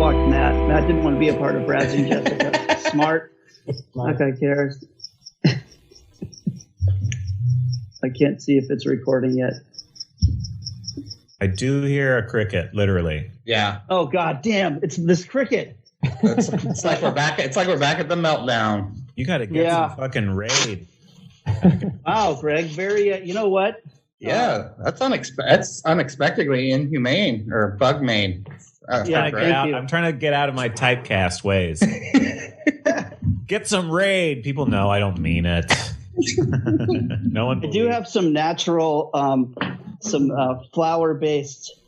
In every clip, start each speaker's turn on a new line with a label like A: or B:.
A: walked Matt. Matt didn't want to be a part of Brad's and Jessica. Smart. That guy cares. I can't see if it's recording yet.
B: I do hear a cricket, literally.
C: Yeah.
A: Oh God damn! It's this cricket.
C: It's like we're back. It's like we're back at the meltdown.
B: You got to get some fucking raid.
A: Wow, Greg. Very. You know what?
C: Yeah, that's unexpectedly inhumane or bugmane.
B: I'm trying to get out of my typecast ways. Get some raid. People know I don't mean it. No one.
A: I do have some natural, some flower-based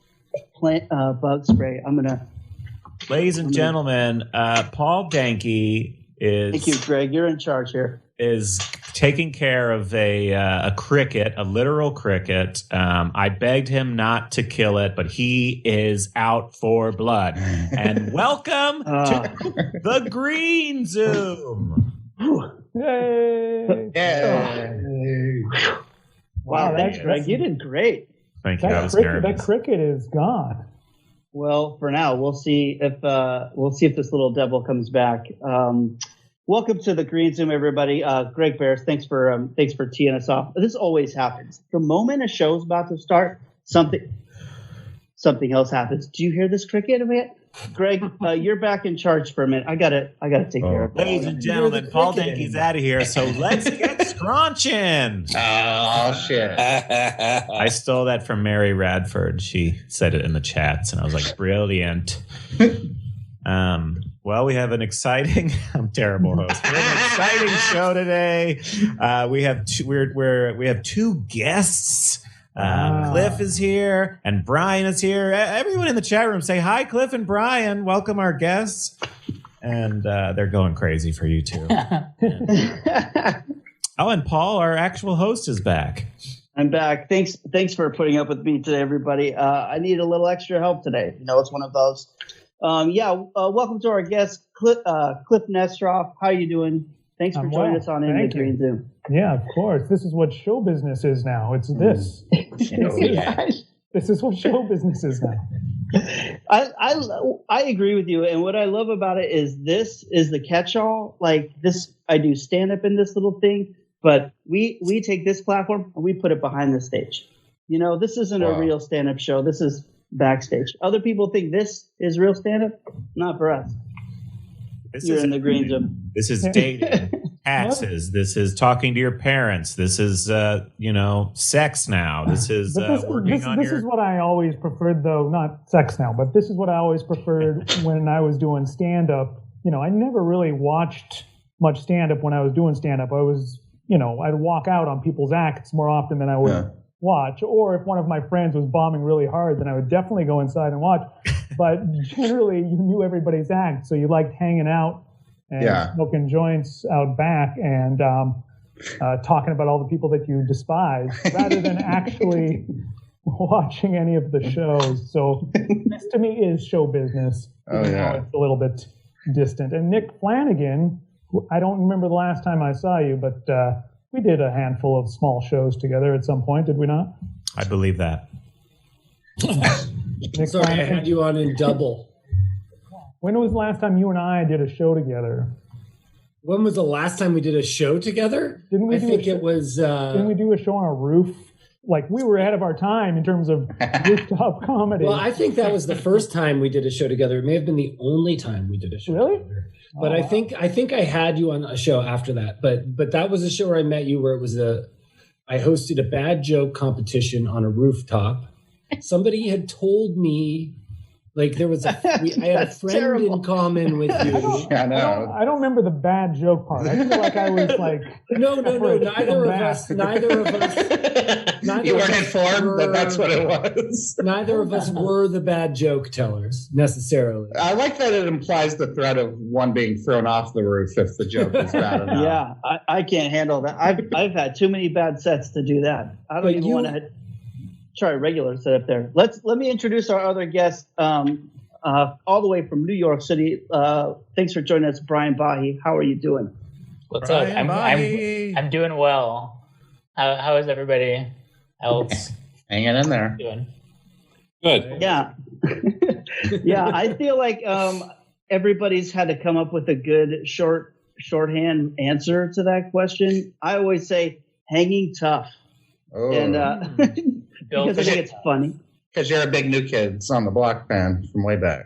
A: plant bug spray. I'm gonna.
B: Ladies and gentlemen, Paul Danke is.
A: Thank you, Greg. You're in charge here.
B: Is taking care of a cricket, a literal cricket. I begged him not to kill it, but he is out for blood. And welcome to the Green Zoom.
D: Yay!
C: Yay!
A: Wow, thanks, Greg. You did great.
B: Thank you. I was nervous.
D: That cricket is gone.
A: Well, for now, we'll see if this little devil comes back. Welcome to the Green Zoom, everybody. Greg Bears, thanks for teeing us off. This always happens. The moment a show's about to start, something else happens. Do you hear this cricket a bit? Greg, you're back in charge for a minute. I gotta take care of it.
B: Ladies and gentlemen, Paul Danke's out of here, so let's get scrunching.
C: Oh shit!
B: I stole that from Mary Radford. She said it in the chats, and I was like, brilliant. Well, we have an exciting. I'm terrible host. We have an exciting show today. We have two guests. Kliph is here and Brian is here. Everyone in the chat room say hi, Kliph and Brian. Welcome our guests. And they're going crazy for you too. And Paul, our actual host, is back.
A: I'm back. Thanks for putting up with me today, everybody. I need a little extra help today. You know, it's one of those. Welcome to our guest, Kliph Nesteroff. How are you doing? Thanks for joining us on In the Green Zoom.
D: Yeah, of course. This is what show business is now. It's this. This is what show business is now.
A: I agree with you, and what I love about it is this is the catch-all. Like this, I do stand-up in this little thing, but we take this platform and we put it behind the stage. You know, this isn't a real stand-up show. This is backstage. Other people think this is real stand-up. Not for us. You're in the Green Zoom.
B: This is dating, taxes. This is talking to your parents. This is, sex now. This is working on
D: This is what I always preferred, though, not sex now, but this is what I always preferred when I was doing stand-up. You know, I never really watched much stand-up when I was doing stand-up. I was, I'd walk out on people's acts more often than I would watch. Or if one of my friends was bombing really hard, then I would definitely go inside and watch. But generally, you knew everybody's act, so you liked hanging out and smoking joints out back and talking about all the people that you despise, rather than actually watching any of the shows. So this, to me, is show business. It's a little bit distant. And Nick Flanagan, I don't remember the last time I saw you, but we did a handful of small shows together at some point, did we not?
B: I believe that.
E: Sorry, I had you on in double.
D: When was the last time you and I did a show together?
E: When was the last time we did a show together?
D: Didn't we
E: Didn't
D: we do a show on a roof? Like, we were ahead of our time in terms of rooftop comedy.
E: Well, I think that was the first time we did a show together. It may have been the only time we did a show together. But I think I had you on a show after that. But that was a show where I met you, where it was I hosted a bad joke competition on a rooftop. Somebody had told me, like, there was I had a friend in common with you.
D: I don't remember the bad joke part. I feel like I was like,
E: no. Neither of us.
C: You weren't informed that that's what it was.
E: Neither of us were the bad joke tellers necessarily.
C: I like that it implies the threat of one being thrown off the roof if the joke is bad enough.
A: Yeah, I can't handle that. I've had too many bad sets to do that. I don't even want to try a regular setup there. Let me introduce our other guest, all the way from New York City. Thanks for joining us, Brian Bahe. How are you doing?
F: What's up? I'm doing well. How is everybody else?
C: Hanging in there.
F: Doing?
G: Good.
A: Yeah. Yeah, I feel like everybody's had to come up with a good shorthand answer to that question. I always say hanging tough, and because I think it's funny.
C: Because you're a big New Kids on the Block fan from way back.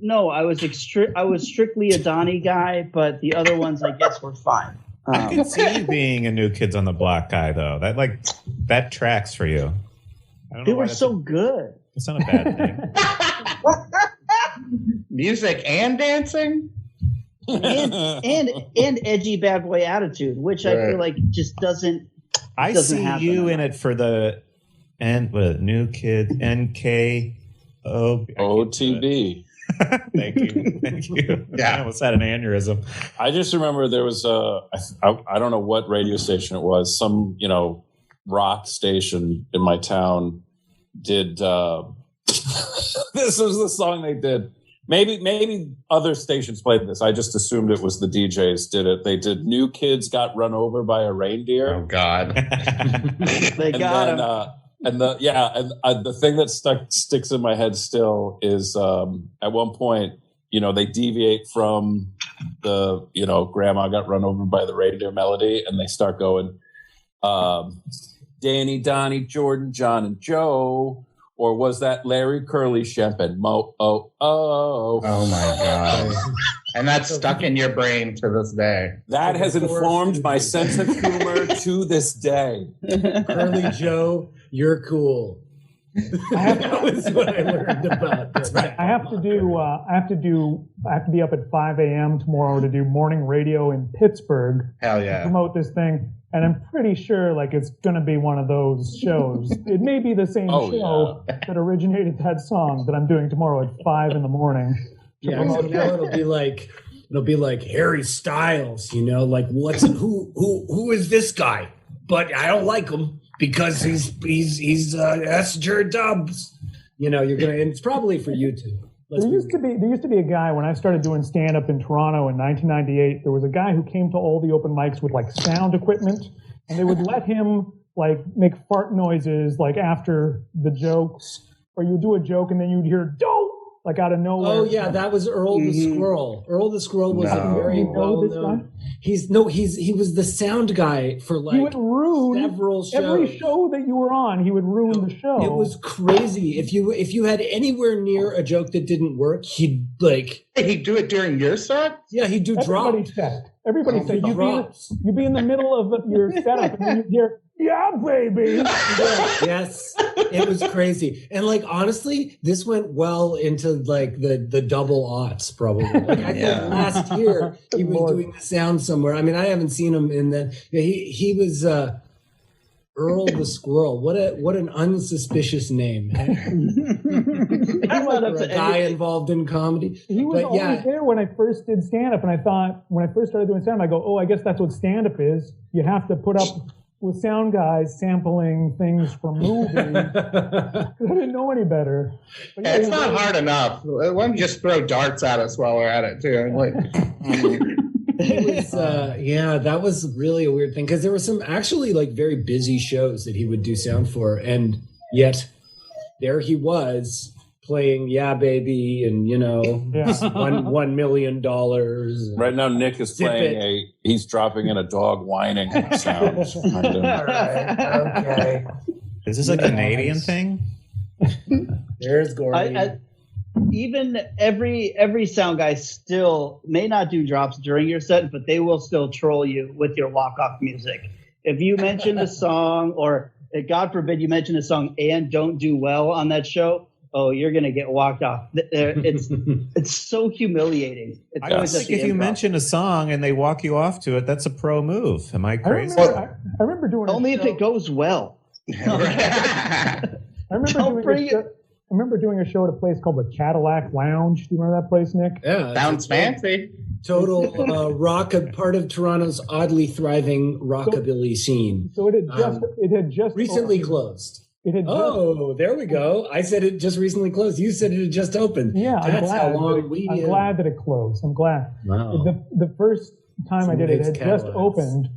A: No, I was strictly a Donnie guy, but the other ones I guess were fine.
B: I could see you being a New Kids on the Block guy, though. That tracks for you. I don't know
A: they were so good.
B: It's not a bad thing.
C: Music and dancing?
A: and edgy bad boy attitude, which I feel like just doesn't.
B: I see you in it for the New Kid NK
G: OTB.
B: Thank you.
C: Yeah.
B: I almost had an aneurysm.
G: I just remember there was I don't know what radio station it was, some rock station in my town did this was the song they did. Maybe other stations played this. I just assumed it was the DJs did it. They did New Kids Got Run Over by a Reindeer.
C: Oh God.
A: They got him.
G: And the thing that sticks in my head still is at one point, they deviate from the, Grandma Got Run Over by the Reindeer melody, and they start going, Danny, Donnie, Jordan, John, and Joe. Or was that Larry, Curly, Shemp, and Mo? Oh.
C: Oh my God. And that's stuck in your brain to this day.
G: That has informed my sense of humor to this day.
E: Curly Joe, you're cool. That was what I learned about.
D: I have to be up at 5 a.m. tomorrow to do morning radio in Pittsburgh.
C: Hell
D: to
C: yeah.
D: promote this thing. And I'm pretty sure it's going to be one of those shows. It may be the same show that originated that song that I'm doing tomorrow at 5 in the morning.
E: Yeah, it'll be like Harry Styles, who is this guy? But I don't like him because he's that's Jared Dubs. You're gonna, and it's probably for you too.
D: There used to be a guy when I started doing stand-up in Toronto in 1998. There was a guy who came to all the open mics with sound equipment, and they would let him make fart noises after the jokes, or you do a joke and then you'd hear dope out of nowhere.
E: Oh yeah, that was Earl the Squirrel. Earl the Squirrel was very well known. He was the sound guy for
D: he would ruin
E: several shows.
D: Every show that you were on, he would ruin the show.
E: It was crazy. If you had anywhere near a joke that didn't work, he'd
C: He'd do it during your set?
E: Yeah, he'd do drops.
D: Everybody said you'd be in the middle of your setup and then you'd hear, yeah, baby.
E: Yes, it was crazy. And honestly, this went well into the double aughts probably. I think last year he was doing the sound somewhere. I mean, I haven't seen him in that. He was Earl the Squirrel. What an unsuspicious name. A guy involved in comedy.
D: He was always there when I first did stand-up, and I thought, when I first started doing stand-up, I go, oh, I guess that's what stand-up is. You have to put up with sound guys sampling things from movies. I didn't know any better. But
C: it's not hard enough. Why don't you just throw darts at us while we're at it, too?
E: It was, that was really a weird thing, because there were some actually very busy shows that he would do sound for, and yet there he was playing Yeah Baby and $1 million.
G: Right now Nick is playing he's dropping in a dog whining sound.
E: All right, okay.
B: Is this a Canadian thing?
E: There's Gordy.
A: Even every sound guy still may not do drops during your set, but they will still troll you with your walk-off music. If you mention a song, or God forbid you mention a song and don't do well on that show, oh, you're going to get walked off. It's so humiliating.
B: I don't think if you mention a song and they walk you off to it, that's a pro move. Am I crazy?
D: I remember doing
A: only if it goes well.
D: I remember doing a show at a place called the Cadillac Lounge. Do you remember that place, Nick?
E: Yeah.
C: Sounds fancy.
E: Total part of Toronto's oddly thriving rockabilly scene.
D: So it had just
E: recently
D: opened.
E: Closed.
D: It had
E: there we go. I said it just recently closed. You said it had just opened.
D: Yeah,
E: I'm
D: glad that it closed. I'm glad.
E: Wow.
D: The first time I did it had just opened.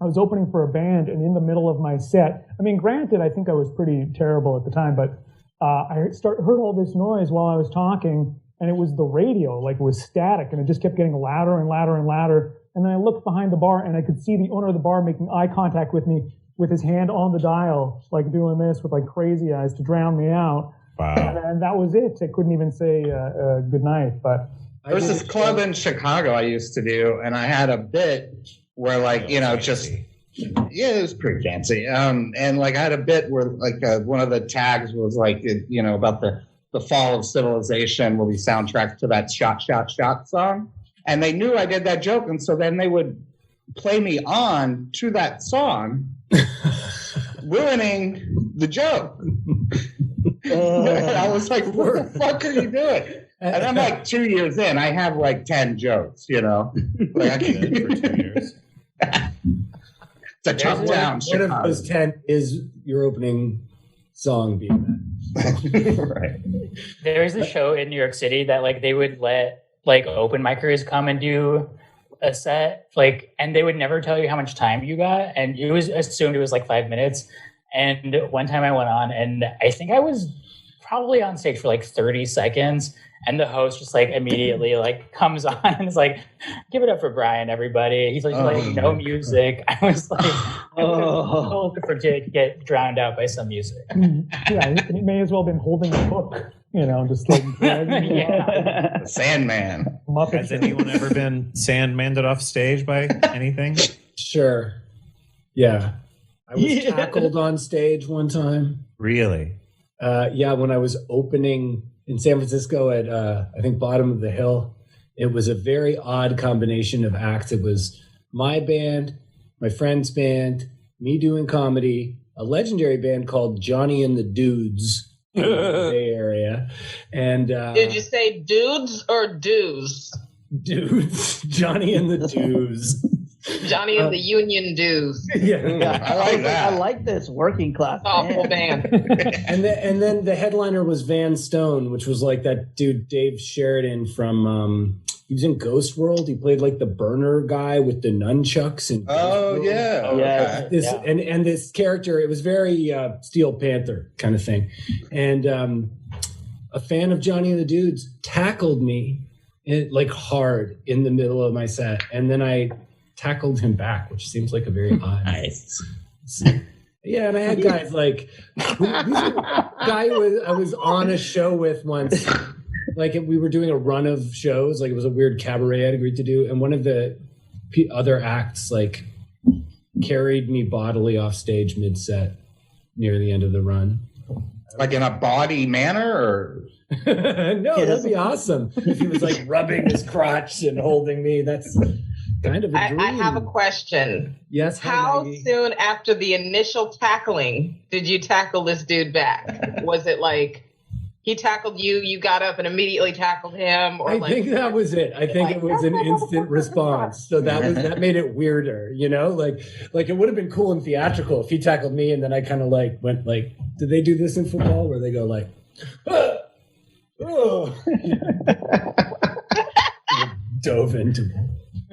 D: I was opening for a band, and in the middle of my set, I mean, granted, I think I was pretty terrible at the time, but I heard all this noise while I was talking, and it was the radio, like it was static, and it just kept getting louder and louder and louder. And then I looked behind the bar, and I could see the owner of the bar making eye contact with me with his hand on the dial, like doing this with like crazy eyes to drown me out.
B: Wow.
D: And that was it. I couldn't even say good night. But
C: there was this club in Chicago I used to do, and I had a bit where, like,
B: fancy.
C: it was pretty fancy. And like I had a bit where like one of the tags was like, about the fall of civilization will be soundtrack to that Shot, Shot, Shot song. And they knew I did that joke. And so then they would play me on to that song, ruining the joke. I was like, what the fuck are you doing? And I'm like 2 years in, I have like 10 jokes, Like I can
B: for 2 years.
C: It's a tough town.
E: One of those 10 is your opening song being that.
C: Right.
F: There was a show in New York City that like they would let like open micers come and do a set, like, and they would never tell you how much time you got, and it was assumed it was like 5 minutes. And one time I went on, and I think I was probably on stage for like 30 seconds, and the host just like immediately like comes on and is like, "Give it up for Brian, everybody." He's like, no music. I was like, to get drowned out by some music.
D: Yeah, he may as well have been holding a book, just like dragging
F: Yeah.
C: Sandman.
B: Has anyone ever been sandmanded off stage by anything?
E: Sure. Yeah. I was tackled on stage one time.
B: Really?
E: When I was opening in San Francisco at, I think, Bottom of the Hill. It was a very odd combination of acts. It was my band, my friend's band, me doing comedy, a legendary band called Johnny and the Dudes in the Bay Area. And
H: did you say dudes or dues?
E: Dudes. Johnny and the Dudes.
H: Johnny and the Union Dues.
E: Yeah,
C: I like that.
A: I like this working class
H: Awful band.
E: And then the headliner was Van Stone, which was like that dude Dave Sheridan from he was in Ghost World. He played like the burner guy with the nunchucks and and this character, it was very Steel Panther kind of thing. And a fan of Johnny and the Dudes tackled me like hard in the middle of my set, and then I tackled him back, which seems like a very odd.
C: Nice.
E: Yeah, and I had guys like guy I was on a show with once. Like we were doing a run of shows, like it was a weird cabaret I'd agreed to do, and one of the other acts like carried me bodily off stage mid-set near the end of the run.
C: Like in a body manner, or
E: no, that'd be awesome if he was like rubbing his crotch and holding me. That's kind of a dream.
H: I have a question.
E: Yes.
H: How soon after the initial tackling did you tackle this dude back? Was it like he tackled you, you got up and immediately tackled him? Or
E: I think that was it. I think it was an instant response. So that made it weirder, Like it would have been cool and theatrical if he tackled me and then I kind of like went like, did they do this in football where they go like, dove into me.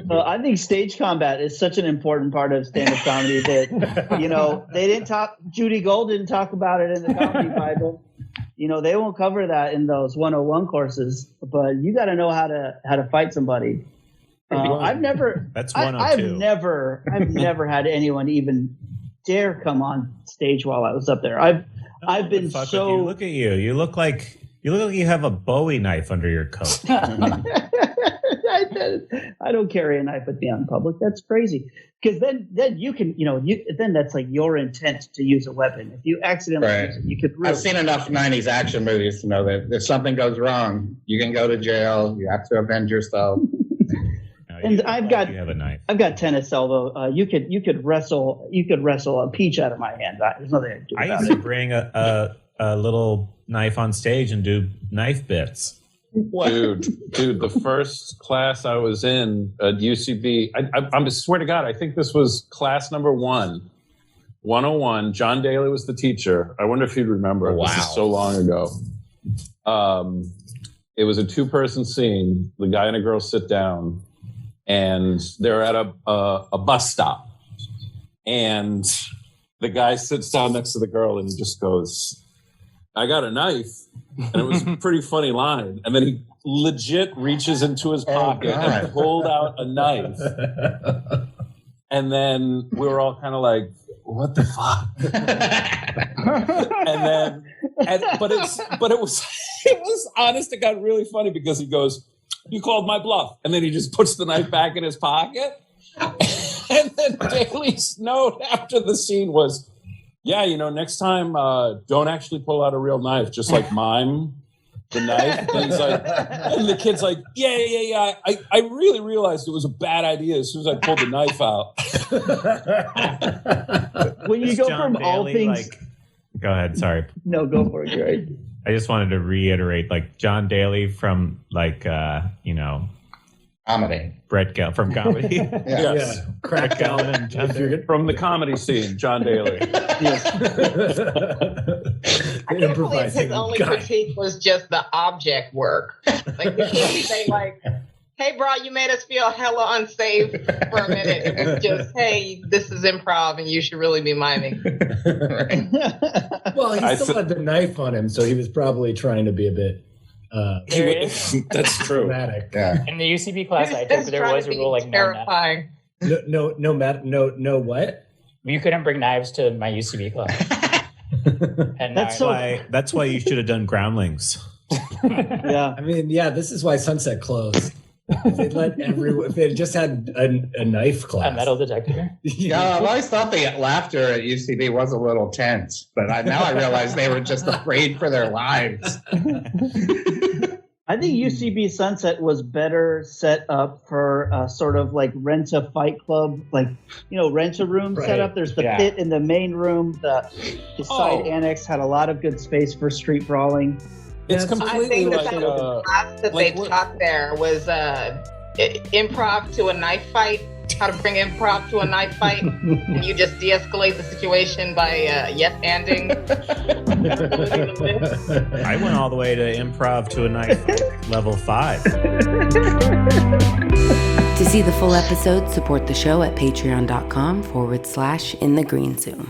A: Well, I think stage combat is such an important part of stand-up comedy that, they didn't talk, Judy Gold didn't talk about it in the Comedy Bible. They won't cover that in those 101 courses, but you got to know how to fight somebody. I've never,
B: that's 102.
A: I've never had anyone even dare come on stage while I was up there. I've been so.
B: You. Look at you. You look like you have a Bowie knife under your coat.
A: I don't carry a knife with me out in public. That's crazy. Because then you can, then that's like your intent to use a weapon. If you accidentally use it, you could really.
C: I've seen enough 90s action movies to know that if something goes wrong, you can go to jail. You have to avenge yourself.
A: And I've got
B: you have a knife.
A: I've got tennis elbow. You could wrestle a peach out of my hand. There's nothing I can do.
B: I used to bring a little knife on stage and do knife bits.
G: Dude, the first class I was in at UCB, I swear to God, I think this was class number 101. John Daly was the teacher. I wonder if you'd remember.
C: Wow.
G: This is so long ago. It was a 2-person scene. The guy and a girl sit down, and they're at a bus stop. And the guy sits down next to the girl, and he just goes, I got a knife. And it was a pretty funny line. And then he legit reaches into his pocket and pulled out a knife. And then we were all kind of like, what the fuck? But it was honest, it got really funny because he goes, you called my bluff. And then he just puts the knife back in his pocket. And then Daly's note after the scene was, yeah, next time, don't actually pull out a real knife, just like mime the knife. And he's like, and the kid's like, yeah. I really realized it was a bad idea as soon as I pulled the knife out.
A: When you go from all things,
B: go ahead. Sorry.
A: No, go for it, Greg.
B: I just wanted to reiterate, John Daly from
C: comedy.
B: Brett Gell from comedy.
G: Yes.
E: Crack Gellin and John Daly.
G: From the comedy scene, John Daly.
H: I can't believe his only critique was just the object work. Like, he couldn't say, hey, bro, you made us feel hella unsafe for a minute. It was just, hey, this is improv and you should really be miming.
E: Well, he still had the knife on him, so he was probably trying to be a bit
G: that's true.
E: dramatic.
C: Yeah.
F: In the UCB class I took, there was a rule
H: terrifying.
E: No what?
F: You couldn't bring knives to my UCB class. And
B: that's why you should have done groundlings.
A: Yeah.
E: I mean, this is why Sunset closed. If they just had a knife class.
F: A metal detector.
C: Yeah, I've always thought the laughter at UCB was a little tense, but now I realize they were just afraid for their lives.
A: I think UCB Sunset was better set up for sort of like rent a fight club, rent a room setup. There's the pit in the main room. The side annex had a lot of good space for street brawling.
G: It's completely
H: I think the class that they taught there was improv to a knife fight, how to bring improv to a knife fight. And you just de-escalate the situation by yes-anding.
B: I went all the way to improv to a knife fight, level 5.
I: To see the full episode, support the show at patreon.com/InTheGreenZoom.